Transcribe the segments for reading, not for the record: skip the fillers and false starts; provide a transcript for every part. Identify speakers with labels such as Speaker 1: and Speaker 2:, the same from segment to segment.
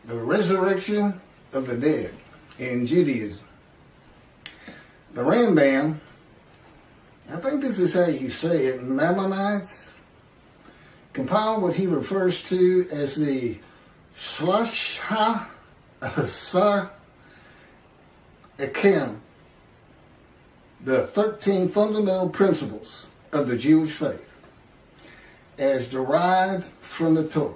Speaker 1: The resurrection of the dead in Judaism. The Rambam, I think this is how you say it, Maimonides, compiled what he refers to as the Shlohah Asar Ikkarim, the 13 fundamental principles of the Jewish faith, as derived from the Torah.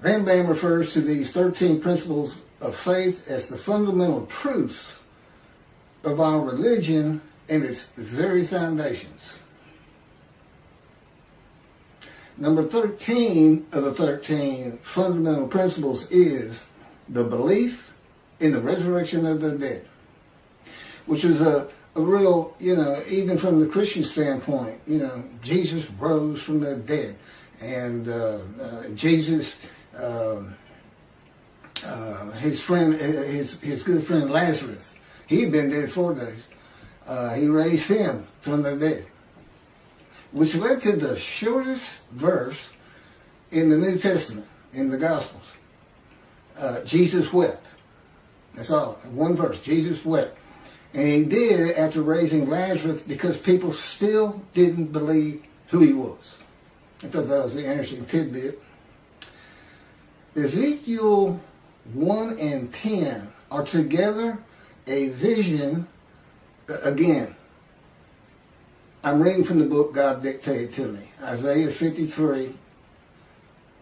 Speaker 1: Rambam refers to these 13 principles of faith as the fundamental truths of our religion and its very foundations. Number 13 of the 13 fundamental principles is the belief in the resurrection of the dead, which is a real, even from the Christian standpoint, Jesus rose from the dead, and Jesus, his good friend Lazarus, he'd been dead 4 days. He raised him from the dead, which led to the shortest verse in the New Testament, in the Gospels. Jesus wept. That's all. One verse. Jesus wept. And he did after raising Lazarus because people still didn't believe who he was. I thought that was an interesting tidbit. Ezekiel 1 and 10 are together a vision. Again, I'm reading from the book God dictated to me, Isaiah 53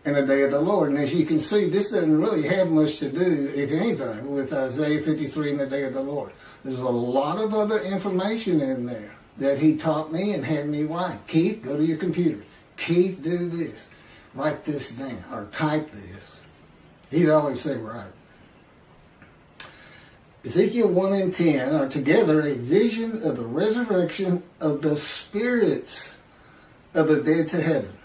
Speaker 1: and the day of the Lord. And as you can see, this doesn't really have much to do, if anything, with Isaiah 53 and the day of the Lord. There's a lot of other information in there that he taught me and had me write. Keith, go to your computer. Keith, do this. Write this down or type this. He'd always say, right. Ezekiel 1 and 10 are together a vision of the resurrection of the spirits of the dead to heaven.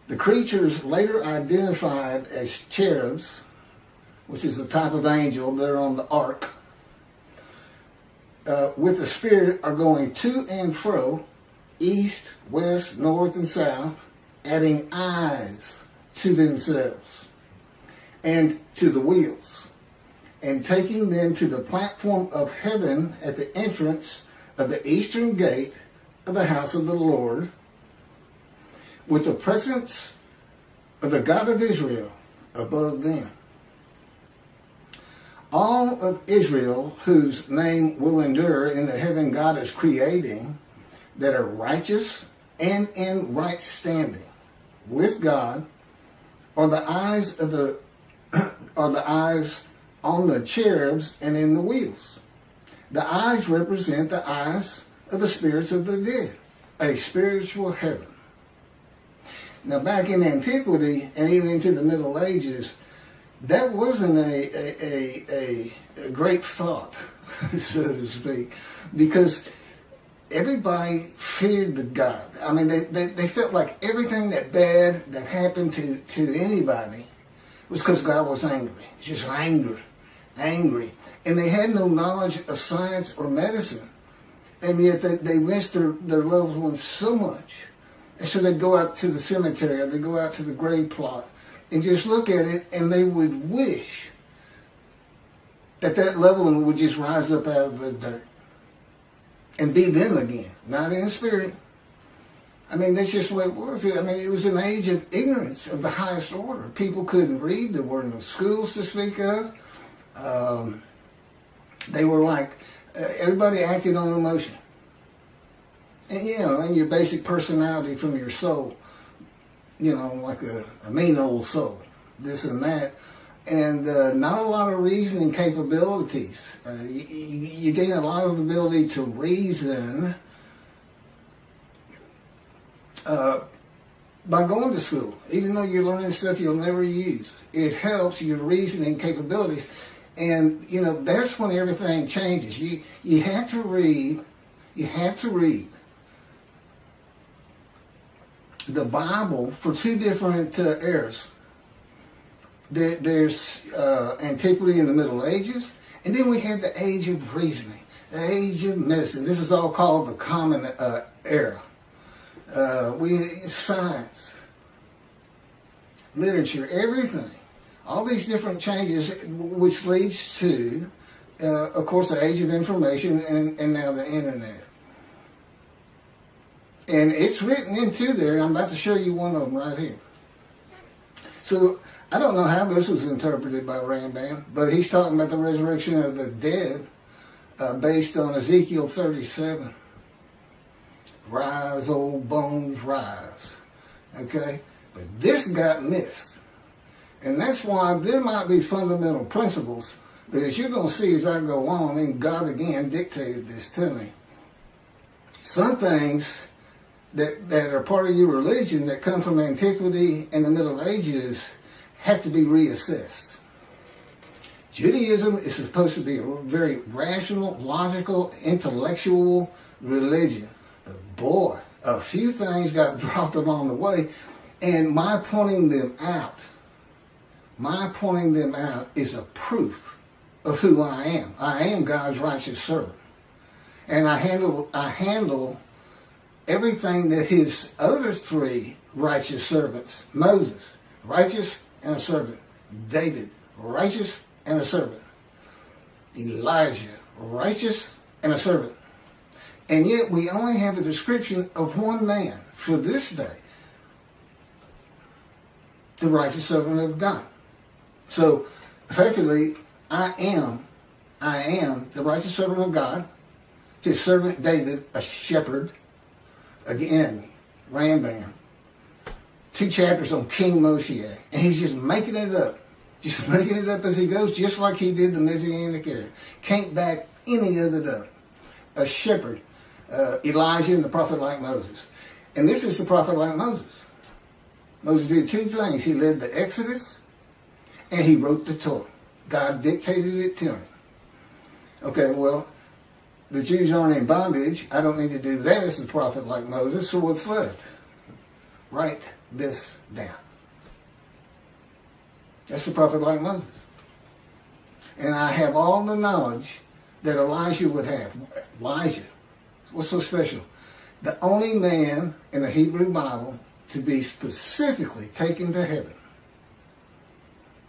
Speaker 1: The creatures later identified as cherubs, which is a type of angel that are on the ark, with the spirit are going to and fro, east, west, north, and south, adding eyes to themselves and to the wheels, and taking them to the platform of heaven at the entrance of the eastern gate of the house of the Lord, with the presence of the God of Israel above them. All of Israel, whose name will endure in the heaven God is creating, that are righteous and in right standing with God, are the eyes of the eyes on the cherubs and in the wheels. The eyes represent the eyes of the spirits of the dead, a spiritual heaven. Now, back in antiquity and even into the Middle Ages, that wasn't a great thought, so to speak, because everybody feared the God. I mean, they felt like everything that bad that happened to anybody was because God was angry. Just angry. And they had no knowledge of science or medicine. And yet they missed their loved ones so much. And so they'd go out to the cemetery or they'd go out to the grave plot and just look at it, and they would wish that loved one would just rise up out of the dirt and be them again, not in spirit. I mean, that's just what it was. I mean, it was an age of ignorance of the highest order. People couldn't read. There were no schools to speak of. They were like, everybody acted on emotion. And, and your basic personality from your soul, like a mean old soul, this and that. And not a lot of reasoning capabilities. You gain a lot of ability to reason by going to school, even though you're learning stuff you'll never use. It helps your reasoning capabilities. And, that's when everything changes. You have to read the Bible for two different eras. There's antiquity in the Middle Ages, and then we had the age of reasoning. The age of medicine. This is all called the common era. Science, literature, everything. All these different changes, which leads to, of course, the age of information and now the internet. And it's written into there, and I'm about to show you one of them right here. So, I don't know how this was interpreted by Rambam, but he's talking about the resurrection of the dead based on Ezekiel 37. Rise, old bones, rise. Okay? But this got missed. And that's why there might be fundamental principles that, as you're going to see as I go on, and God again dictated this to me. Some things that are part of your religion that come from antiquity and the Middle Ages have to be reassessed. Judaism is supposed to be a very rational, logical, intellectual religion. But boy, a few things got dropped along the way, and my pointing them out is a proof of who I am. I am God's righteous servant. And I handle everything that his other three righteous servants, Moses, righteous and a servant. David, righteous and a servant. Elijah, righteous and a servant. And yet we only have a description of one man for this day. The righteous servant of God. So, effectively, I am the righteous servant of God. His servant David, a shepherd. Again, Rambam. 2 chapters on King Moshe. And he's just making it up. Just making it up as he goes, just like he did the Messianic era. Can't back any of it up. A shepherd. Elijah and the prophet like Moses. And this is the prophet like Moses. Moses did 2 things. He led the Exodus and he wrote the Torah. God dictated it to him. Okay, well, the Jews aren't in bondage. I don't need to do that as the prophet like Moses. So what's left? Write this down. That's the prophet like Moses. And I have all the knowledge that Elijah would have. Elijah. What's so special? The only man in the Hebrew Bible to be specifically taken to heaven.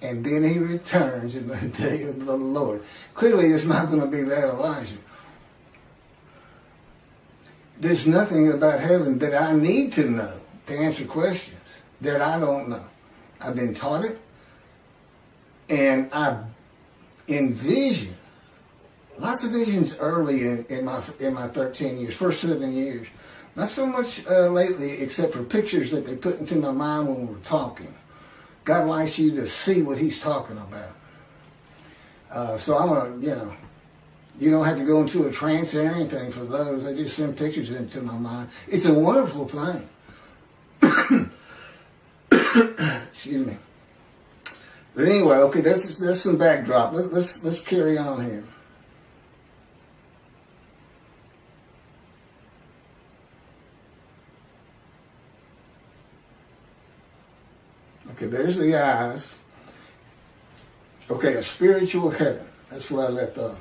Speaker 1: And then he returns in the day of the Lord. Clearly, it's not going to be that Elijah. There's nothing about heaven that I need to know to answer questions that I don't know. I've been taught it. And I envision lots of visions early in my 13 years, first 7 years. Not so much lately, except for pictures that they put into my mind when we're talking. God likes you to see what he's talking about. So you don't have to go into a trance or anything for those. I just send pictures into my mind. It's a wonderful thing. Excuse me. But anyway, okay, that's some backdrop. Let's carry on here. Okay, there's the eyes. Okay, a spiritual heaven. That's where I left off.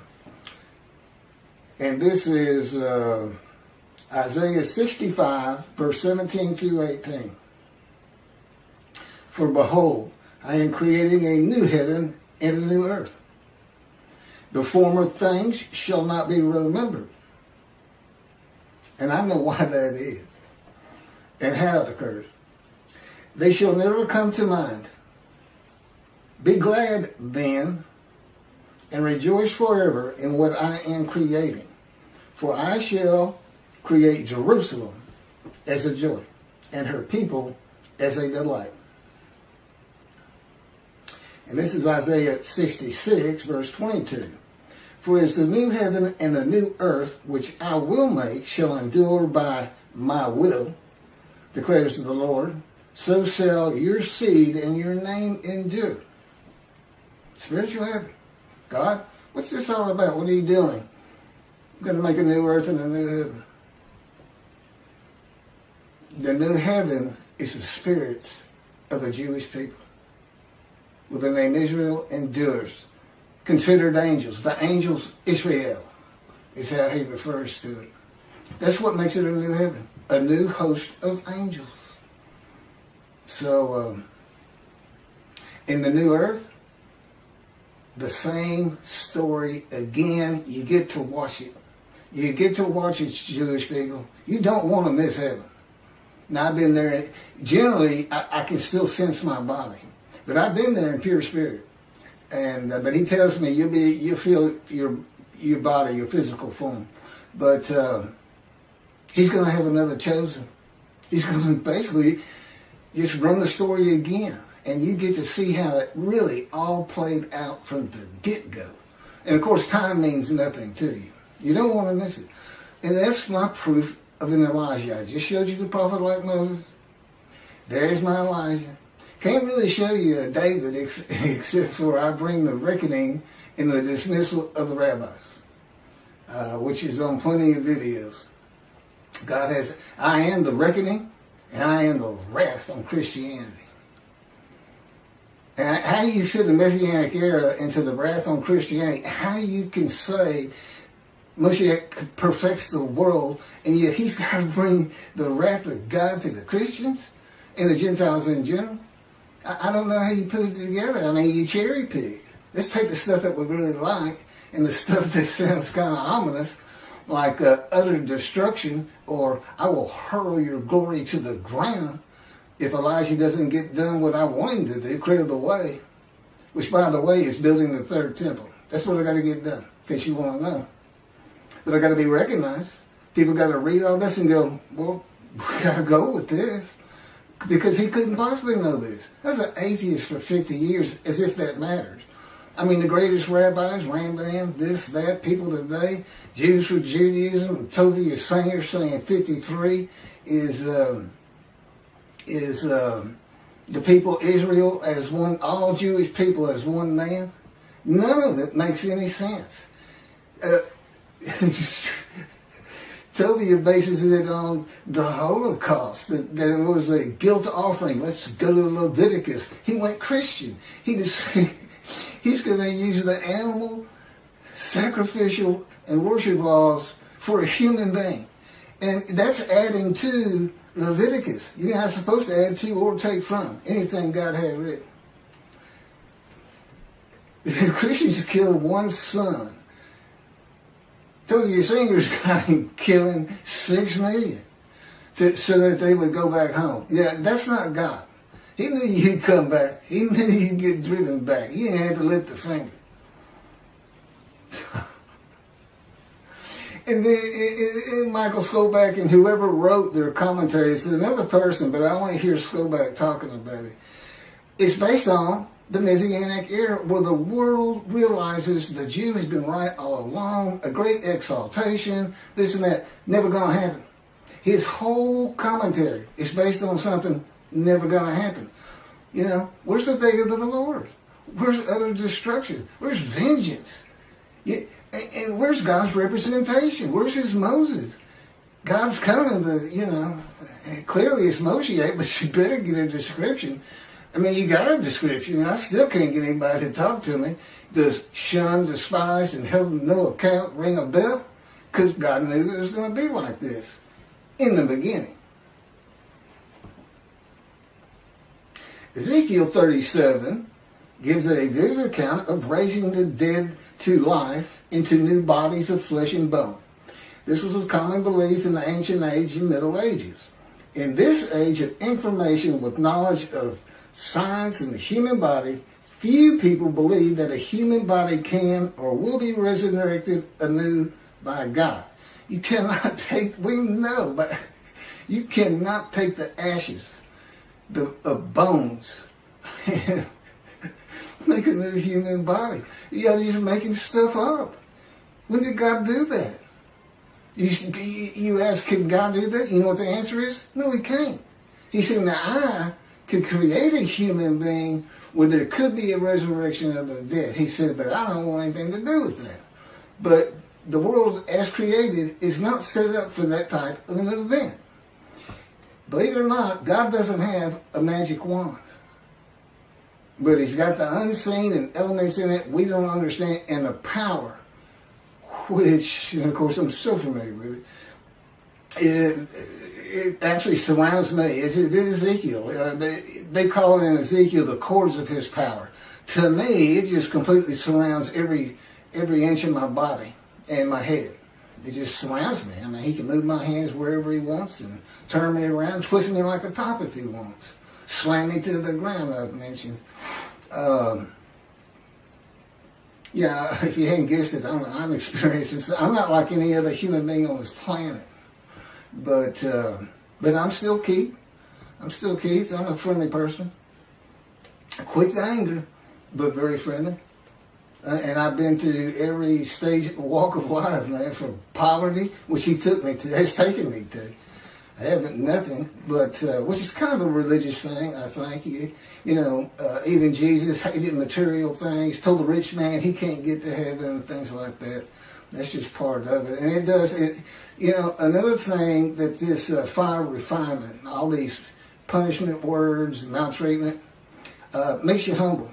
Speaker 1: And this is Isaiah 65, verse 17 through 18. For behold, I am creating a new heaven and a new earth. The former things shall not be remembered. And I know why that is and how it occurs. They shall never come to mind. Be glad then and rejoice forever in what I am creating. For I shall create Jerusalem as a joy and her people as a delight. And this is Isaiah 66, verse 22. For as the new heaven and the new earth, which I will make, shall endure by my will, declares the Lord, so shall your seed and your name endure. Spiritual heaven. God, what's this all about? What are you doing? I'm going to make a new earth and a new heaven. The new heaven is the spirits of the Jewish people. With the name Israel endures. Considered angels. The angels Israel. is how he refers to it. That's what makes it a new heaven, a new host of angels. So, in the new earth, the same story again. You get to watch it. You get to watch it, Jewish people. You don't want to miss heaven. Now, I've been there. Generally, I can still sense my body. But I've been there in pure spirit. And but he tells me you'll feel your body, your physical form. But he's going to have another chosen. He's going to basically just run the story again. And you get to see how it really all played out from the get-go. And of course, time means nothing to you. You don't want to miss it. And that's my proof of an Elijah. I just showed you the prophet like Moses. There's my Elijah. Can't really show you a David except for I bring the reckoning and the dismissal of the rabbis, which is on plenty of videos. God has, I am the reckoning and I am the wrath on Christianity. And how you fit the Messianic era into the wrath on Christianity, how you can say Moshe perfects the world, and yet he's got to bring the wrath of God to the Christians and the Gentiles in general. I don't know how you put it together. I mean, you cherry pick. Let's take the stuff that we really like and the stuff that sounds kind of ominous, like utter destruction, or I will hurl your glory to the ground if Elijah doesn't get done what I want him to do, clear the way, which, by the way, is building the third temple. That's what I got to get done, in case you want to know. But I got to be recognized. People got to read all this and go, well, we got to go with this. Because he couldn't possibly know this. That's an atheist for 50 years, as if that matters. I mean, the greatest rabbis, Rambam, this, that, people today, Jews for Judaism, Tovia Singer saying 53 is the people Israel as one, all Jewish people as one man. None of it makes any sense. Tovia bases it on the Holocaust, that there was a guilt offering. Let's go to Leviticus. He went Christian. He's going to use the animal, sacrificial, and worship laws for a human being. And that's adding to Leviticus. You're not supposed to add to or take from anything God had written. The Christians killed one son. Tovia Singer's got him killing 6 million so that they would go back home. Yeah, that's not God. He knew you'd come back. He knew you'd get driven back. He didn't have to lift a finger. And then Michael Skoback and whoever wrote their commentary, it's another person, but I only hear Skoback talking about it. It's based on the Messianic era, where the world realizes the Jew has been right all along, a great exaltation, this and that, never going to happen. His whole commentary is based on something never going to happen. You know, where's the day of the Lord? Where's utter destruction? Where's vengeance? And where's God's representation? Where's his Moses? God's coming, but, you know, clearly it's Moshe, but you better get a description. I mean, you got a description, and I still can't get anybody to talk to me. Does shun, despise, and held no account ring a bell? Because God knew it was going to be like this in the beginning. Ezekiel 37 gives a vivid account of raising the dead to life into new bodies of flesh and bone. This was a common belief in the ancient age and Middle Ages. In this age of information with knowledge of science and the human body, few people believe that a human body can or will be resurrected anew by God. You cannot take, we know, but you cannot take the ashes of bones and make a new human body. You're just making stuff up. When did God do that? You ask, can God do that? You know what the answer is? No, he can't. He said, now I could create a human being where there could be a resurrection of the dead. He said, but I don't want anything to do with that. But the world as created is not set up for that type of an event. Believe it or not, God doesn't have a magic wand. But he's got the unseen and elements in it we don't understand, and the power which, and of course, I'm so familiar with it. It actually surrounds me. It is Ezekiel. They call it in Ezekiel the cords of his power. To me, it just completely surrounds every inch of my body and my head. It just surrounds me. I mean, he can move my hands wherever he wants and turn me around, twist me like a top if he wants, slam me to the ground, I've mentioned. Yeah, if you hadn't guessed it, I'm experiencing. I'm not like any other human being on this planet. But I'm still Keith. I'm a friendly person. Quick to anger, but very friendly. And I've been to every stage, walk of life, man, from poverty, which he has taken me to. I haven't nothing, but which is kind of a religious thing, I think. Even Jesus hated material things, told the rich man he can't get to heaven, things like that. That's just part of it. And it does, another thing that this fire refinement, all these punishment words, maltreatment, makes you humble.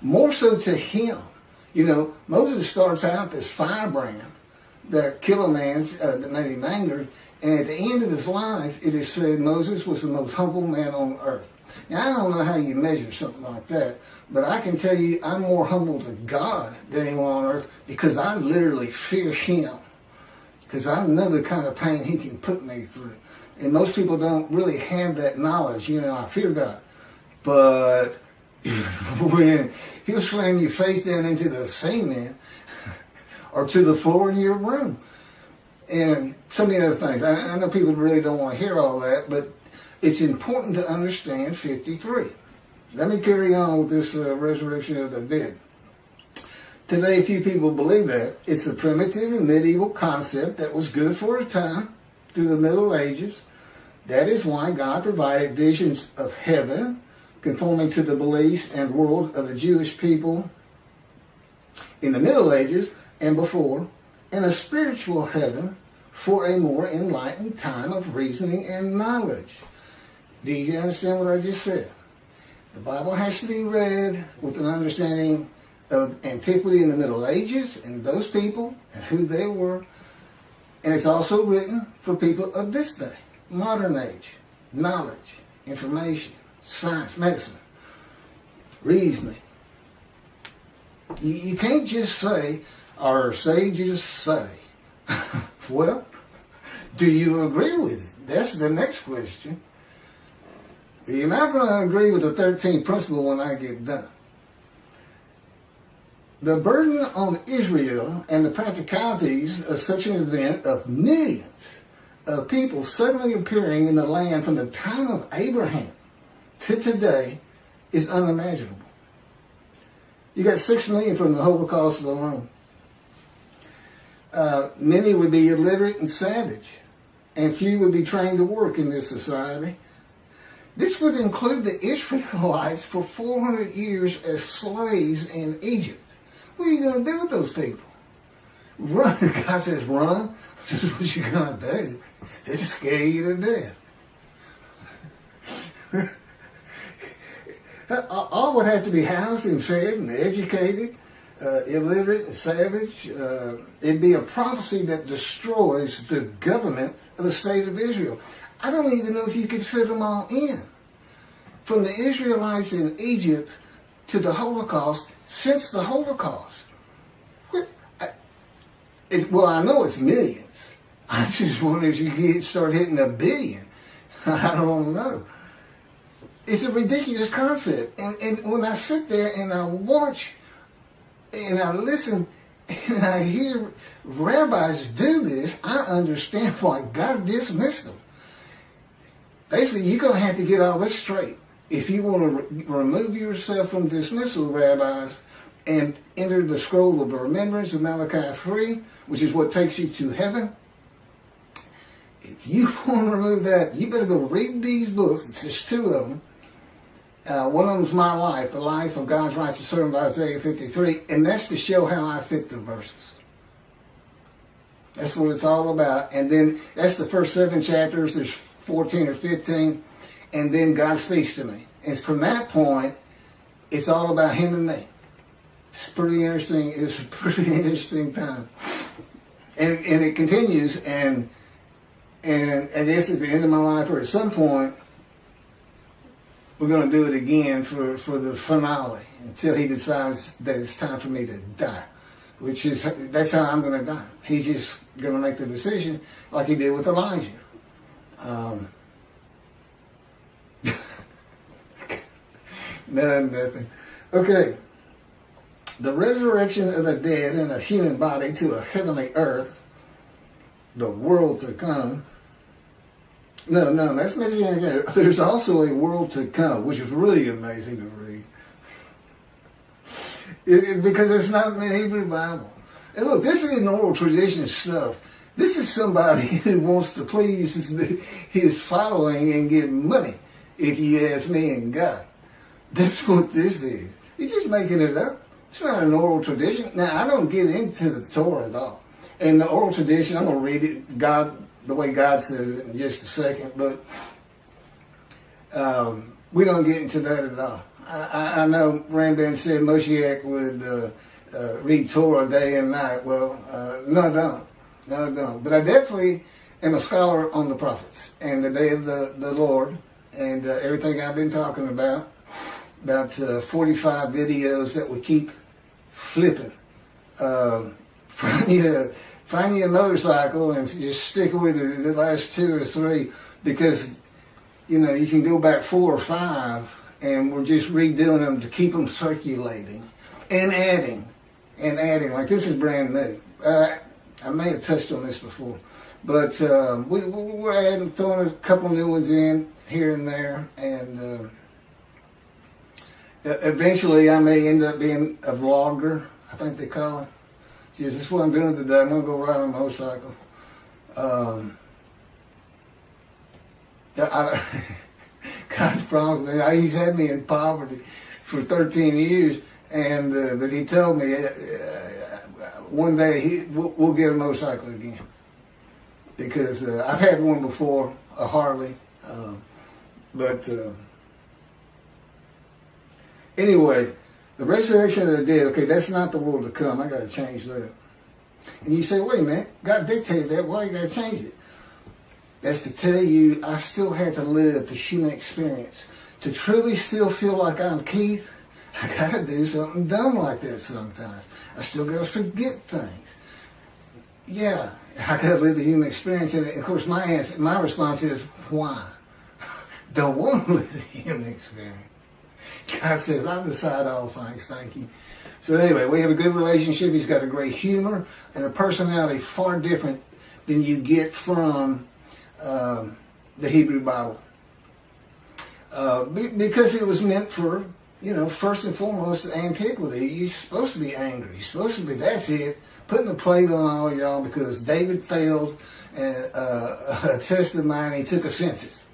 Speaker 1: More so to him. Moses starts out this firebrand that killed a man that made him angry. And at the end of his life, it is said Moses was the most humble man on earth. Now, I don't know how you measure something like that, but I can tell you I'm more humble to God than anyone on earth because I literally fear him. Because I know the kind of pain he can put me through. And most people don't really have that knowledge. I fear God. But when he'll slam your face down into the cement or to the floor in your room. And so many other things. I know people really don't want to hear all that, but it's important to understand 53. Let me carry on with this resurrection of the dead. Today, few people believe that. It's a primitive and medieval concept that was good for a time through the Middle Ages. That is why God provided visions of heaven, conforming to the beliefs and world of the Jewish people in the Middle Ages and before, and a spiritual heaven for a more enlightened time of reasoning and knowledge. Do you understand what I just said? The Bible has to be read with an understanding of antiquity in the Middle Ages and those people and who they were. And it's also written for people of this day, modern age, knowledge, information, science, medicine, reasoning. You can't just say, our sages say. Well, do you agree with it? That's the next question. You're not going to agree with the 13th principle when I get done. The burden on Israel and the practicalities of such an event of millions of people suddenly appearing in the land from the time of Abraham to today is unimaginable. You got 6 million from the Holocaust alone. Many would be illiterate and savage, and few would be trained to work in this society. This would include the Israelites for 400 years as slaves in Egypt. What are you going to do with those people? Run. God says run. This is what you're going to do. They just scare you to death. All would have to be housed and fed and educated, illiterate and savage. It'd be a prophecy that destroys the government of the state of Israel. I don't even know if you could fit them all in. From the Israelites in Egypt to the Holocaust, since the Holocaust. I know it's millions. I just wonder if you could start hitting 1 billion. I don't know. It's a ridiculous concept. And when I sit there and I watch and I listen and I hear rabbis do this, I understand why God dismissed them. Basically, you're going to have to get all this straight. If you want to remove yourself from dismissal, rabbis, and enter the scroll of remembrance of Malachi 3, which is what takes you to heaven, if you want to remove that, you better go read these books. It's just 2 of them. One of them is my life, the life of God's righteous servant, Isaiah 53, and that's to show how I fit the verses. That's what it's all about. And then that's the first 7 chapters. There's 14 or 15. And then God speaks to me. And from that point, it's all about him and me. It's pretty interesting. It's a pretty interesting time. And it continues, and I guess at the end of my life or at some point, we're going to do it again for the finale until he decides that it's time for me to die, that's how I'm going to die. He's just going to make the decision like he did with Elijah. Nothing. Okay. The resurrection of the dead in a human body to a heavenly earth, the world to come. No, that's Messianic. There's also a world to come, which is really amazing to read. Because it's not in the Hebrew Bible. And look, this isn't oral tradition stuff. This is somebody who wants to please his following and get money, if you ask me and God. That's what this is. He's just making it up. It's not an oral tradition. Now, I don't get into the Torah at all. And the oral tradition, I'm going to read it the way God says it in just a second, but we don't get into that at all. I know Rambam said Moshiach would read Torah day and night. Well, no, I don't. But I definitely am a scholar on the prophets and the day of the Lord and everything I've been talking about 45 videos that we keep flipping. Find you a motorcycle and just stick with it the last 2 or 3, because you can go back 4 or 5 and we're just redoing them to keep them circulating and adding. Like this is brand new. I may have touched on this before, but we're throwing a couple new ones in here and there, and eventually I may end up being a vlogger, I think they call it. This is what I'm doing today. I'm going to go ride on a motorcycle. God promised me. He's had me in poverty for 13 years, and but he told me one day we'll get a motorcycle again, because I've had one before, a Harley, but anyway. The resurrection of the dead, okay, that's not the world to come. I got to change that. And you say, wait a minute, God dictated that. Why you got to change it? That's to tell you I still had to live the human experience. To truly still feel like I'm Keith, I got to do something dumb like that sometimes. I still got to forget things. Yeah, I got to live the human experience. And of course, my response is, why? Don't want to live the human experience. God says, I decide all things, thank you. So anyway, we have a good relationship. He's got a great humor and a personality far different than you get from the Hebrew Bible. Because it was meant for, first and foremost, antiquity. You're supposed to be angry. You're supposed to be, that's it, putting a plate on all y'all because David failed a test of mine. He took a census.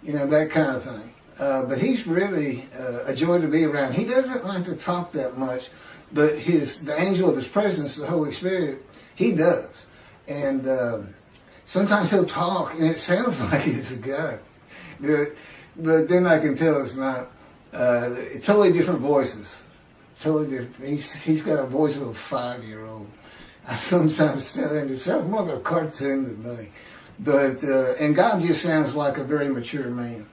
Speaker 1: That kind of thing. But he's really a joy to be around. He doesn't like to talk that much, but the angel of his presence, the Holy Spirit, he does. And sometimes he'll talk, and it sounds like it's a God. But then I can tell it's not. Totally different voices. Totally different. He's got a voice of a 5-year-old. I sometimes tell him it sounds more like a cartoon to me. But and God just sounds like a very mature man.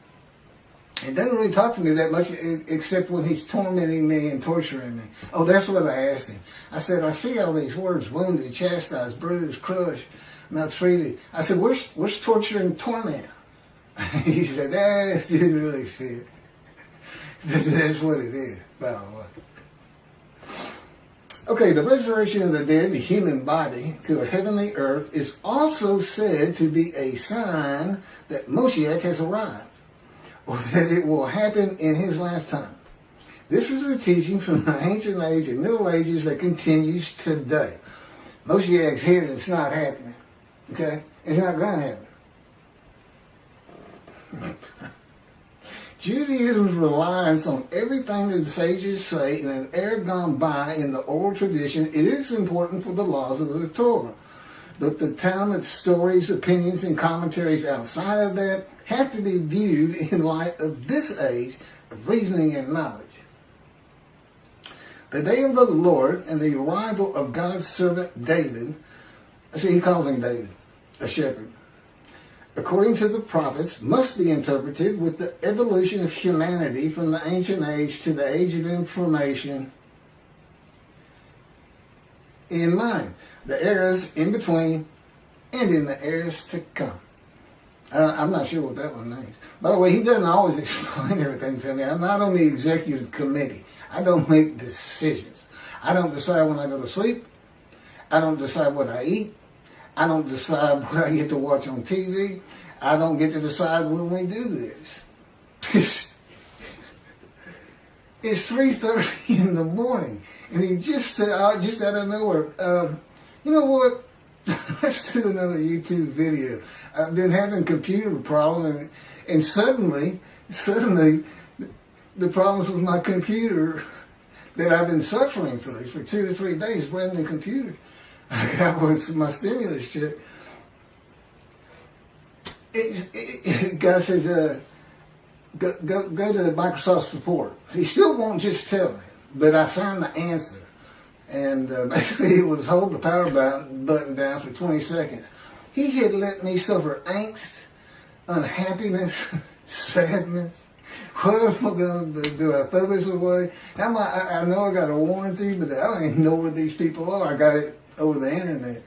Speaker 1: He doesn't really talk to me that much, except when he's tormenting me and torturing me. Oh, that's what I asked him. I said, I see all these words: wounded, chastised, bruised, crushed, maltreated. I said, where's torture and torment? He said, that didn't really fit. That's what it is, by the way. Okay, the resurrection of the dead, the human body, to a heavenly earth is also said to be a sign that Moshiach has arrived, or that it will happen in his lifetime. This is a teaching from the ancient age and Middle Ages that continues today. Moshiach's here and it's not happening. Okay? It's not going to happen. Judaism's reliance on everything that the sages say in an era gone by in the oral tradition, it is important for the laws of the Torah. But the Talmud's stories, opinions, and commentaries outside of that have to be viewed in light of this age of reasoning and knowledge. The day of the Lord and the arrival of God's servant David See, he calls him David, a shepherd. According to the prophets, must be interpreted with the evolution of humanity from the ancient age to the age of information in mind. The eras in between and in the eras to come. I'm not sure what that one means. By the way, he doesn't always explain everything to me. I'm not on the executive committee. I don't make decisions. I don't decide when I go to sleep. I don't decide what I eat. I don't decide what I get to watch on TV. I don't get to decide when we do this. It's 3:30 in the morning, and he just said, just out of nowhere, you know what? Let's do another YouTube video. I've been having computer problems, and suddenly, the problems with my computer that I've been suffering through for 2 to 3 days, brand new computer I got with my stimulus check. Guy says, go to Microsoft support. He still won't just tell me, but I found the answer. And basically it was hold the power button down for 20 seconds. He had let me suffer angst, unhappiness, sadness. What am I going to do? Do I throw this away? I know I got a warranty, but I don't even know where these people are. I got it over the internet.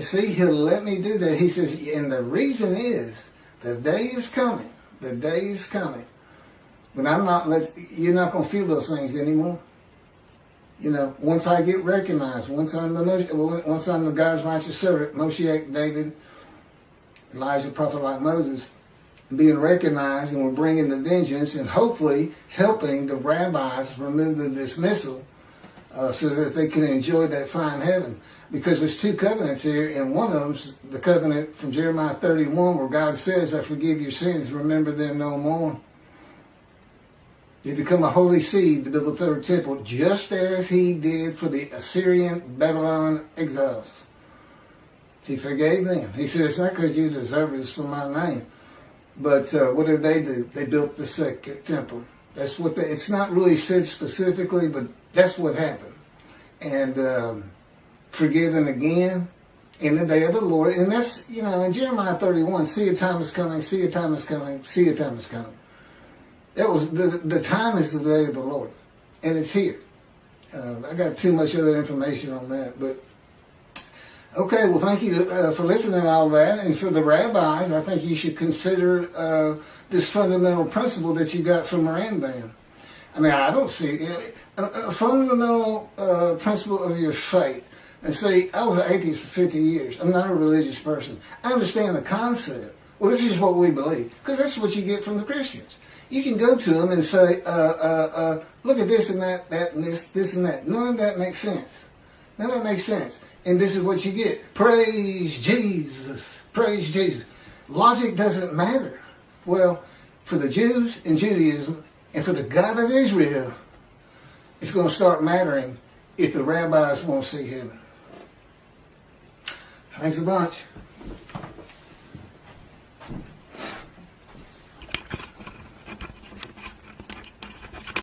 Speaker 1: See, he'll let me do that. He says, and the reason is, the day is coming. The day is coming. But you're not going to feel those things anymore. You know, once I get recognized, once I'm the God's righteous servant, Moshiach, David, Elijah, prophet like Moses, being recognized, and we're bringing the vengeance and hopefully helping the rabbis remove the dismissal so that they can enjoy that fine heaven. Because there's 2 covenants here, and one of them's the covenant from Jeremiah 31 where God says, I forgive your sins, remember them no more. They become a holy seed to build the 3rd temple, just as he did for the Assyrian Babylon exiles. He forgave them. He said, it's not because you deserve it, it's for my name. But what did they do? They built the 2nd temple. That's what it's not really said specifically, but that's what happened. And forgiven again in the day of the Lord. And that's, you know, in Jeremiah 31, see a time is coming, see a time is coming, see a time is coming. That was the time is the day of the Lord, and it's here. I got too much other information on that, but okay. Well, thank you for listening to all that, and for the rabbis, I think you should consider this fundamental principle that you got from Rambam. I mean, I don't see a fundamental principle of your faith. And see, I was an atheist for 50 years. I'm not a religious person. I understand the concept. Well, this is what we believe, because that's what you get from the Christians. You can go to them and say, look at this and that and this and that. None of that makes sense. None of that makes sense. And this is what you get. Praise Jesus. Praise Jesus. Logic doesn't matter. Well, for the Jews in Judaism and for the God of Israel, it's going to start mattering if the rabbis won't see heaven. Thanks a bunch.